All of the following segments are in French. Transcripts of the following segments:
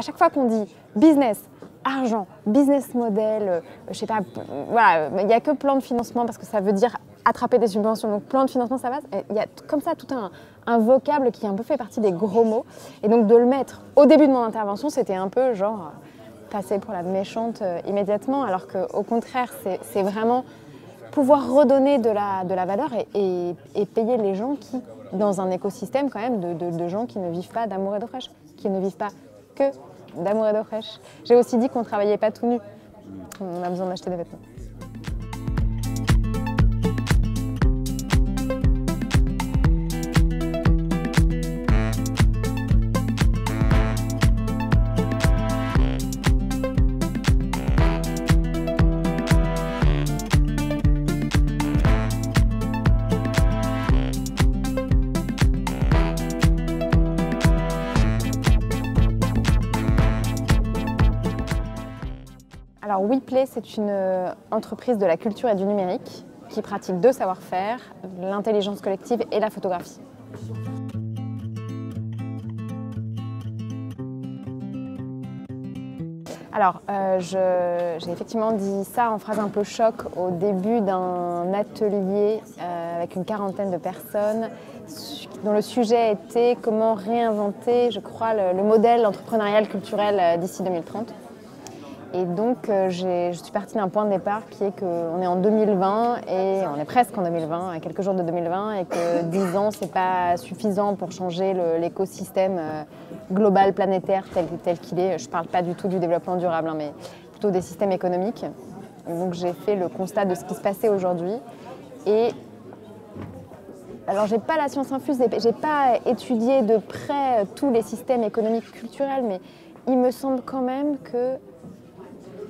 à chaque fois qu'on dit business, argent, business model, je sais pas, voilà, il n'y a que plan de financement parce que ça veut dire attraper des subventions. Donc plan de financement, ça passe. Il y a comme ça tout un vocable qui a un peu fait partie des gros mots. Et donc de le mettre au début de mon intervention, c'était un peu genre passer pour la méchante immédiatement, alors qu'au contraire, c'est vraiment pouvoir redonner de la valeur et payer les gens qui, dans un écosystème quand même de gens qui ne vivent pas d'amour et d'eau fraîche, qui ne vivent pas que d'amour et d'eau fraîche. J'ai aussi dit qu'on ne travaillait pas tout nu. On a besoin d'acheter des vêtements. Alors WePlay, c'est une entreprise de la culture et du numérique qui pratique deux savoir-faire, l'intelligence collective et la photographie. Alors, j'ai effectivement dit ça en phrase un peu choc au début d'un atelier avec une quarantaine de personnes dont le sujet était comment réinventer, je crois, le modèle entrepreneurial culturel d'ici 2030. Et donc, je suis partie d'un point de départ qui est qu'on est en 2020 et on est presque en 2020, à quelques jours de 2020, et que 10 ans, c'est pas suffisant pour changer l'écosystème global, planétaire, tel qu'il est. Je parle pas du tout du développement durable, hein, mais plutôt des systèmes économiques. Et donc, j'ai fait le constat de ce qui se passait aujourd'hui. Et alors, j'ai pas la science infuse, j'ai pas étudié de près tous les systèmes économiques culturels, mais il me semble quand même que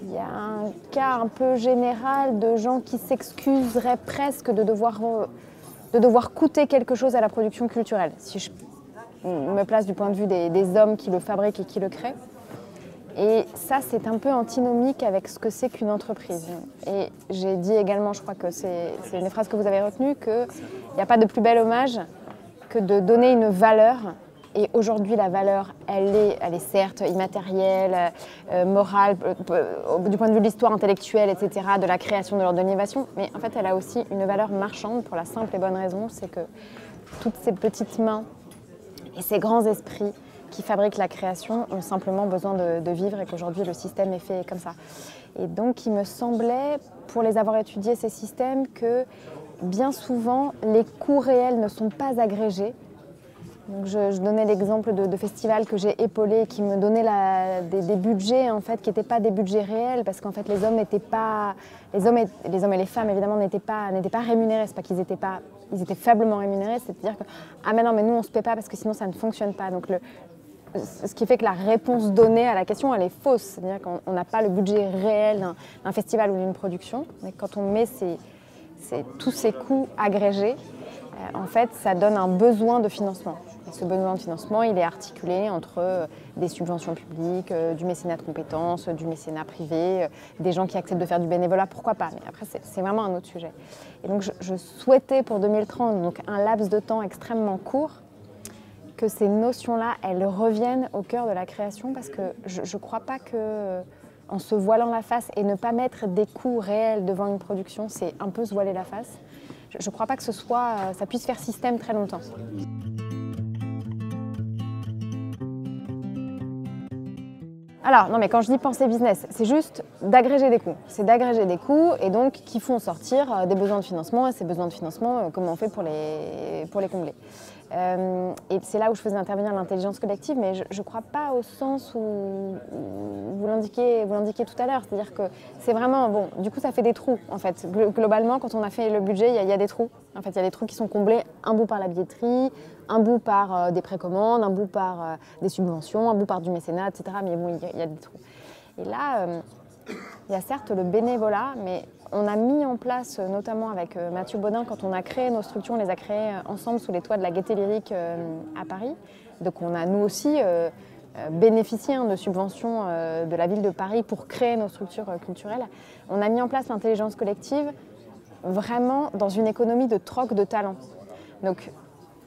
il y a un cas un peu général de gens qui s'excuseraient presque de devoir coûter quelque chose à la production culturelle, si je me place du point de vue des hommes qui le fabriquent et qui le créent. Et ça, c'est un peu antinomique avec ce que c'est qu'une entreprise. Et j'ai dit également, je crois que c'est une des phrases que vous avez retenues, qu'il n'y a pas de plus bel hommage que de donner une valeur. Et aujourd'hui, la valeur, elle est certes immatérielle, morale, du point de vue de l'histoire intellectuelle, etc., de la création, de l'ordre de l'innovation, mais en fait, elle a aussi une valeur marchande pour la simple et bonne raison, c'est que toutes ces petites mains et ces grands esprits qui fabriquent la création ont simplement besoin de vivre et qu'aujourd'hui, le système est fait comme ça. Et donc, il me semblait, pour les avoir étudiés, ces systèmes, que bien souvent, les coûts réels ne sont pas agrégés. Donc je donnais l'exemple de festivals que j'ai épaulés qui me donnaient des budgets en fait, qui n'étaient pas des budgets réels parce qu'en fait les hommes et les femmes évidemment n'étaient pas rémunérés. C'est pas qu'ils étaient pas, ils étaient faiblement rémunérés, c'est-à-dire que ah mais non mais nous on se paie pas parce que sinon ça ne fonctionne pas. Donc ce qui fait que la réponse donnée à la question elle est fausse, c'est-à-dire qu'on n'a pas le budget réel d'un festival ou d'une production. Mais quand on met tous ces coûts agrégés, en fait, ça donne un besoin de financement. Et ce besoin de financement, il est articulé entre des subventions publiques, du mécénat de compétences, du mécénat privé, des gens qui acceptent de faire du bénévolat, pourquoi pas. Mais après, c'est vraiment un autre sujet. Et donc, je souhaitais pour 2030, donc un laps de temps extrêmement court, que ces notions-là, elles reviennent au cœur de la création, parce que je ne crois pas que, en se voilant la face et ne pas mettre des coûts réels devant une production, c'est un peu se voiler la face. Je ne crois pas que ça puisse faire système très longtemps. Alors, non mais quand je dis penser business, c'est juste d'agréger des coûts. C'est d'agréger des coûts et donc qui font sortir des besoins de financement et ces besoins de financement, comment on fait pour les combler. Et c'est là où je faisais intervenir l'intelligence collective, mais je ne crois pas au sens où vous l'indiquiez tout à l'heure. C'est-à-dire que c'est vraiment, bon, du coup ça fait des trous en fait. Globalement, quand on a fait le budget, il y a des trous. En fait, il y a des trous qui sont comblés, un bout par la billetterie, un bout par des précommandes, un bout par des subventions, un bout par du mécénat, etc. Mais bon, il y a des trous. Et là, il y a certes le bénévolat, mais on a mis en place, notamment avec Mathieu Baudin, quand on a créé nos structures, on les a créées ensemble sous les toits de la Gaîté Lyrique à Paris. Donc on a nous aussi bénéficié de subventions de la ville de Paris pour créer nos structures culturelles. On a mis en place l'intelligence collective vraiment dans une économie de troc de talents. Donc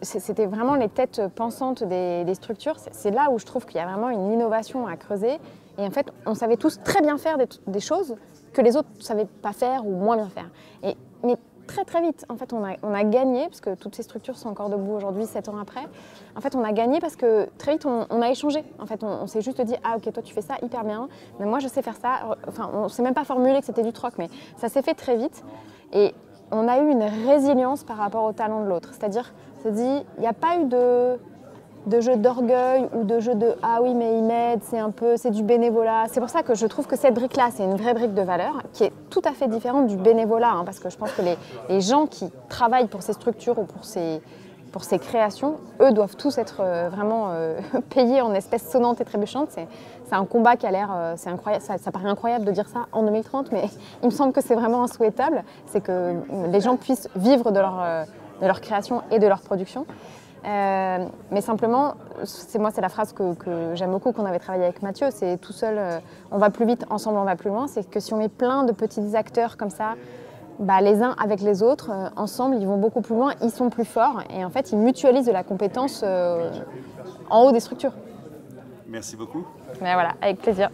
c'était vraiment les têtes pensantes des structures. C'est là où je trouve qu'il y a vraiment une innovation à creuser. Et en fait, on savait tous très bien faire des choses que les autres ne savaient pas faire ou moins bien faire. Mais très très vite, en fait, on a gagné, parce que toutes ces structures sont encore debout aujourd'hui, 7 ans après. En fait, on a gagné parce que très vite, on a échangé. En fait, on s'est juste dit, ah ok, toi tu fais ça hyper bien, mais moi je sais faire ça. Enfin, on ne s'est même pas formulé que c'était du troc, mais ça s'est fait très vite. Et on a eu une résilience par rapport au talent de l'autre. C'est-à-dire, on s'est dit, il n'y a pas eu de jeu d'orgueil ou de jeu de « ah oui, mais il m'aide, c'est du bénévolat ». C'est pour ça que je trouve que cette brique-là, c'est une vraie brique de valeur qui est tout à fait différente du bénévolat, hein, parce que je pense que les gens qui travaillent pour ces structures ou pour ces créations, eux doivent tous être vraiment payés en espèces sonnantes et trébuchantes. C'est un combat qui a l'air, c'est incroyable, ça paraît incroyable de dire ça en 2030, mais il me semble que c'est vraiment insouhaitable, c'est que les gens puissent vivre de leur création et de leur production. Mais simplement, c'est la phrase que j'aime beaucoup, qu'on avait travaillé avec Mathieu, c'est tout seul, on va plus vite, ensemble on va plus loin. C'est que si on met plein de petits acteurs comme ça, bah, les uns avec les autres, ensemble ils vont beaucoup plus loin, ils sont plus forts et en fait ils mutualisent de la compétence en haut des structures. Merci beaucoup. Mais voilà, avec plaisir.